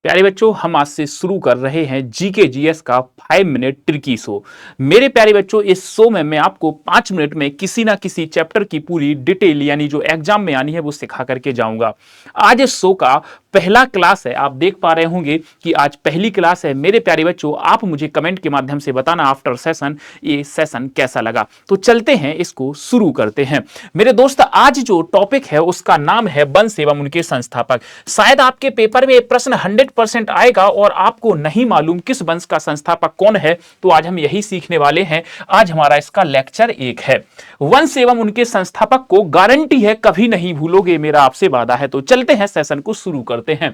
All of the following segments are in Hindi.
प्यारे बच्चों, हम आज से शुरू कर रहे हैं जीके जीएस का 5 मिनट ट्रिकी शो। मेरे प्यारे बच्चों, इस शो में मैं आपको 5 मिनट में किसी ना किसी चैप्टर की पूरी डिटेल यानी जो एग्जाम में आनी है वो सिखा करके जाऊंगा। आज इस शो का पहला क्लास है। आप देख पा रहे होंगे कि आज पहली क्लास है। मेरे प्यारे बच्चों, आप मुझे कमेंट के माध्यम से बताना आफ्टर सेशन ये सेशन कैसा लगा। तो चलते हैं, इसको शुरू करते हैं। मेरे दोस्त, आज जो टॉपिक है उसका नाम है वंश एवं उनके संस्थापक। शायद आपके पेपर में ये प्रश्न 100% आएगा और आपको नहीं मालूम किस वंश का संस्थापक कौन है, तो आज हम यही सीखने वाले हैं। आज हमारा इसका लेक्चर 1 है। वंश एवं उनके संस्थापक को गारंटी है कभी नहीं भूलोगे, मेरा आपसे वादा है। तो चलते हैं, सेशन को शुरू करते हैं।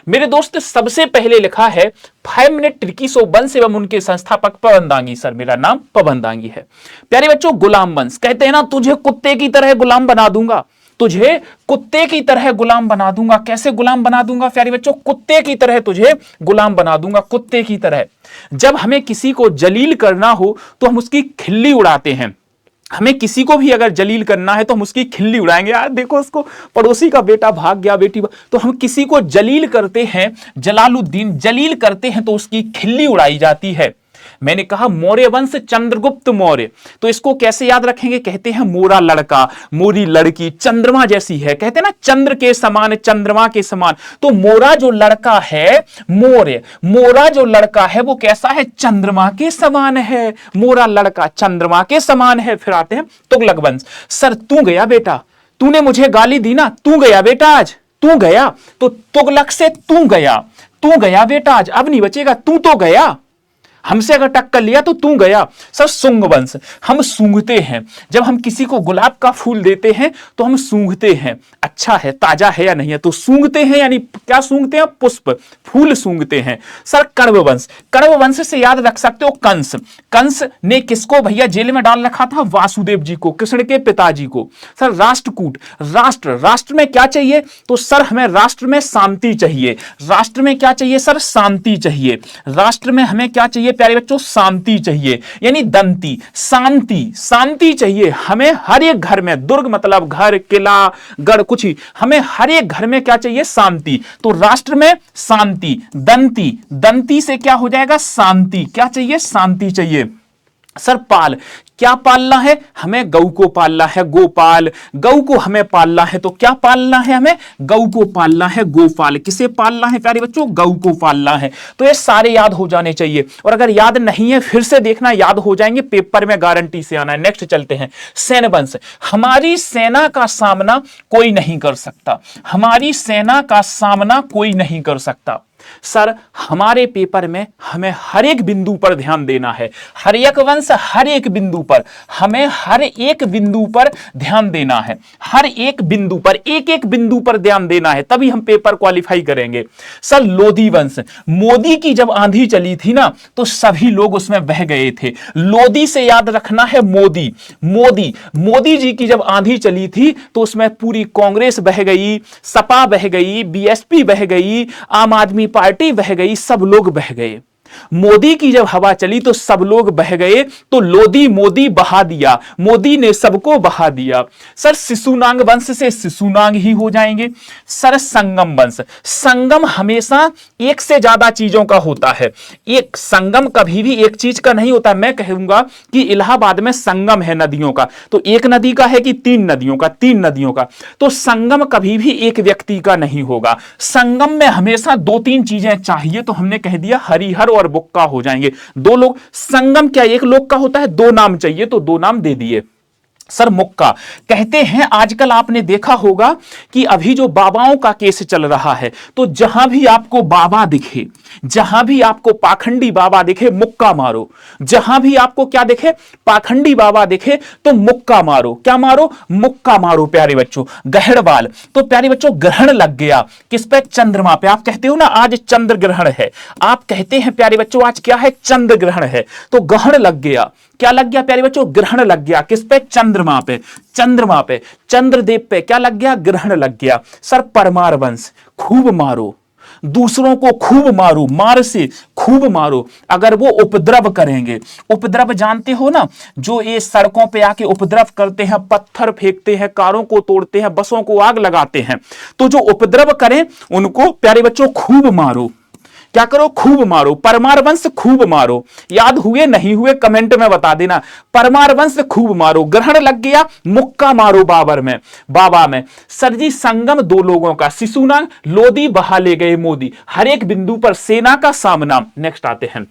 मेरे दोस्त, सबसे पहले लिखा है 5 मिनट ट्रिकी शो, वंश एवं उनके संस्थापक पवन दांगी। सर, मेरा नाम पवन दांगी है। प्यारे बच्चों, गुलाम वंश कहते हैं ना, तुझे कुत्ते की तरह गुलाम बना दूंगा, तुझे कुत्ते की तरह गुलाम बना दूंगा। कैसे गुलाम बना दूंगा प्यारे बच्चों? कुत्ते की तरह तुझे गुलाम बना दूंगा, कुत्ते की तरह। जब हमें किसी को जलील करना हो तो हम उसकी खिल्ली उड़ाते हैं। हमें किसी को भी अगर जलील करना है तो हम उसकी खिल्ली उड़ाएंगे। यार देखो, उसको पड़ोसी का बेटा भाग गया, बेटी तो हम किसी को जलील करते हैं, जलालुद्दीन जलील करते हैं तो उसकी खिल्ली उड़ाई जाती है। मैंने कहा मौर्य वंश, चंद्रगुप्त मौर्य, तो इसको कैसे याद रखेंगे? कहते हैं मोरा लड़का, मोरी लड़की चंद्रमा जैसी है। कहते हैं ना चंद्र के समान, चंद्रमा के समान। तो मोरा जो लड़का है, मौर्य, मोरा जो लड़का है वो कैसा है? चंद्रमा के समान है। मोरा लड़का चंद्रमा के समान है। फिर आते हैं तुगलक वंश। सर, तू गया बेटा, तूने मुझे गाली दी ना, तू गया बेटा आज, तू गया। तो तुगलक से तू गया बेटा आज, अब नहीं बचेगा, तू तो गया। हमसे अगर टक्कर लिया तो तू गया। सर, शुंग वंश, हम सूंघते हैं। जब हम किसी को गुलाब का फूल देते हैं तो हम सूंघते हैं, अच्छा है, ताजा है या नहीं है, तो सूंघते हैं। यानी क्या सूंघते हैं? पुष्प, फूल सूंघते हैं। सर, कण्व वंश, कण्व वंश से याद रख सकते हो कंस। कंस ने किसको भैया जेल में डाल रखा था? वासुदेव जी को, कृष्ण के पिताजी को। सर, राष्ट्रकूट, राष्ट्र, राष्ट्र में क्या चाहिए? तो सर हमें राष्ट्र में शांति चाहिए। राष्ट्र में क्या चाहिए सर? शांति चाहिए। राष्ट्र में हमें क्या चाहिए प्यारे बच्चों? शांति चाहिए। यानी दंती, शांति, शांति चाहिए हमें हर एक घर में। दुर्ग मतलब घर, किला, गढ़, कुछ ही, हमें हर एक घर में क्या चाहिए? शांति। तो राष्ट्र में शांति, दंती, दंती से क्या हो जाएगा? शांति। क्या चाहिए? शांति चाहिए। सर, पाल, क्या पालना है? हमें गऊ को पालना है, गोपाल, गऊ को हमें पालना है। तो क्या पालना है? हमें गऊ को पालना है, गोपाल। किसे पालना है प्यारे बच्चों? गऊ को पालना है। तो ये सारे याद हो जाने चाहिए, और अगर याद नहीं है फिर से देखना, याद हो जाएंगे, पेपर में गारंटी से आना है। नेक्स्ट चलते हैं, सैन्य वंश। हमारी सेना का सामना कोई नहीं कर सकता, हमारी सेना का सामना कोई नहीं कर सकता। सर, हमारे पेपर में हमें हर एक बिंदु पर ध्यान देना है। हर एक वंश, हर एक बिंदु पर, हमें हर एक बिंदु पर ध्यान देना है। हर एक बिंदु पर, एक एक बिंदु पर ध्यान देना है, तभी हम पेपर क्वालिफाई करेंगे। सर, लोधी वंश। मोदी की जब आंधी चली थी ना तो सभी लोग उसमें बह गए थे। लोधी से याद रखना है मोदी, मोदी, मोदी जी की जब आंधी चली थी तो उसमें पूरी कांग्रेस बह गई, सपा बह गई, बीएसपी बह गई, आम आदमी पार्टी बह गई, सब लोग बह गए। मोदी की जब हवा चली तो सब लोग बह गए, तो लोधी मोदी बहा दिया, मोदी ने सबको बहा दिया। सर, शिशुनाग वंश से शिशुनाग ही हो जाएंगे। सर, संगम वंश। संगम हमेशा एक से ज्यादा चीजों का होता है, एक संगम कभी भी एक चीज का नहीं होता। मैं कहूंगा कि इलाहाबाद में संगम है नदियों का, तो एक नदी का है कि 3 नदियों का? 3 नदियों का। तो संगम कभी भी एक व्यक्ति का नहीं होगा। संगम में हमेशा 2-3 चीजें चाहिए, तो हमने कह दिया हरिहर और बुक्का हो जाएंगे। 2 लोग। संगम क्या एक लोग का होता है? 2 नाम चाहिए, तो 2 नाम दे दिए। सर, मुक्का। कहते हैं आजकल आपने देखा होगा कि अभी जो बाबाओं का केस चल रहा है, तो जहां भी आपको बाबा दिखे, जहां भी आपको पाखंडी बाबा दिखे, मुक्का मारो। जहां भी आपको क्या दिखे? पाखंडी बाबा दिखे, तो मुक्का मारो। क्या मारो? मुक्का मारो प्यारे बच्चों। गहड़वाल, तो प्यारे बच्चों ग्रहण लग गया किस पे? चंद्रमा पे। आप कहते हो ना आज चंद्र ग्रहण है, आप कहते हैं प्यारे बच्चों आज क्या है? चंद्र ग्रहण है, तो ग्रहण लग गया। क्या लग गया प्यारे बच्चों? ग्रहण लग गया किस पे? चंद्रमा पे, चंद्रमा पे, चंद्रदेव पे क्या लग गया? ग्रहण लग गया। सर, परमार वंश। खूब मारो, दूसरों को खूब मारो, मार से खूब मारो। अगर वो उपद्रव करेंगे, उपद्रव जानते हो ना, जो ये सड़कों पे आके उपद्रव करते हैं, पत्थर फेंकते हैं, कारों को तोड़ते हैं, बसों को आग लगाते हैं, तो जो उपद्रव करें उनको प्यारे बच्चों खूब मारो। क्या करो, खूब मारो, परमार वंश खूब मारो। याद हुए नहीं हुए कमेंट में बता देना। परमार वंश खूब मारो, ग्रहण लग गया, मुक्का मारो बाबर में, बाबा में। सर जी संगम दो लोगों का, सिसुना लोदी बहा ले गए मोदी, हर एक बिंदु पर सेना का सामना। नेक्स्ट आते हैं,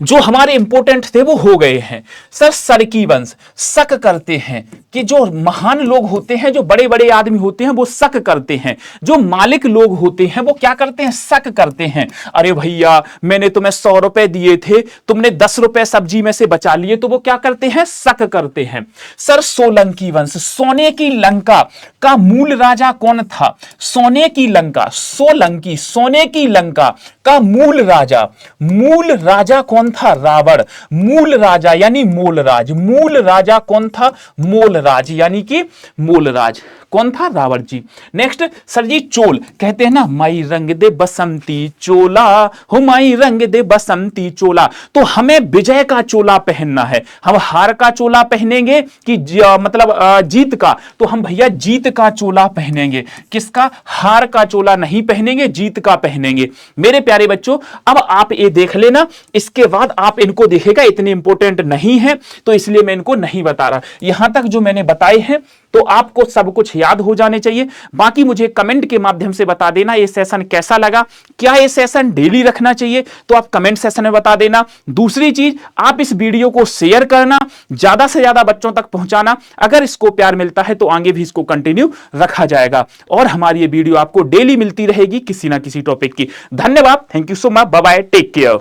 जो हमारे इंपोर्टेंट थे वो हो गए हैं। सर की वंश, शक करते हैं कि जो महान लोग होते हैं, जो बड़े बड़े आदमी होते हैं वो शक करते हैं, जो मालिक लोग होते हैं वो क्या करते हैं, शक करते हैं। अरे भैया मैंने तुम्हें 100 रुपए दिए थे, तुमने 10 रुपए सब्जी में से बचा लिए, तो वो क्या करते हैं, शक करते हैं। सर सोलंकी वंश, सोने की लंका का मूल राजा कौन था, सोने की लंका, सोलंकी, सोने की लंका का मूल राजा कौन था, रावण। मूल राजा यानी मोलराज, मूल राजा कौन था, मोलराज यानी कि मोलराज कौन था, रावण जी। नेक्स्ट सर जी चोल, कहते हैं ना माई रंग दे बसंती चोला, हो माई रंग दे बसंती चोला। तो हमें विजय का चोला पहनना है, हम हार का चोला पहनेंगे कि जीत का, तो हम भैया जीत का चोला पहनेंगे। किसका, हार का चोला नहीं पहनेंगे, जीत का पहनेंगे। मेरे प्यारे बच्चों अब आप ये देख लेना, इसके बाद आप इनको देखेगा, इतने इंपॉर्टेंट नहीं है तो इसलिए मैं इनको नहीं बता रहा। यहां तक जो मैंने बताए हैं तो आपको सब कुछ याद हो जाने चाहिए। बाकी मुझे कमेंट के माध्यम से बता देना ये सेशन कैसा लगा, क्या ये सेशन डेली रखना चाहिए, तो आप कमेंट सेशन में बता देना। दूसरी चीज, आप इस वीडियो को शेयर करना, ज्यादा से ज्यादा बच्चों तक पहुंचाना। अगर इसको प्यार मिलता है तो आगे भी इसको कंटिन्यू रखा जाएगा और हमारी ये वीडियो आपको डेली मिलती रहेगी किसी ना किसी टॉपिक की। धन्यवाद, thank you so much, bye bye, take care.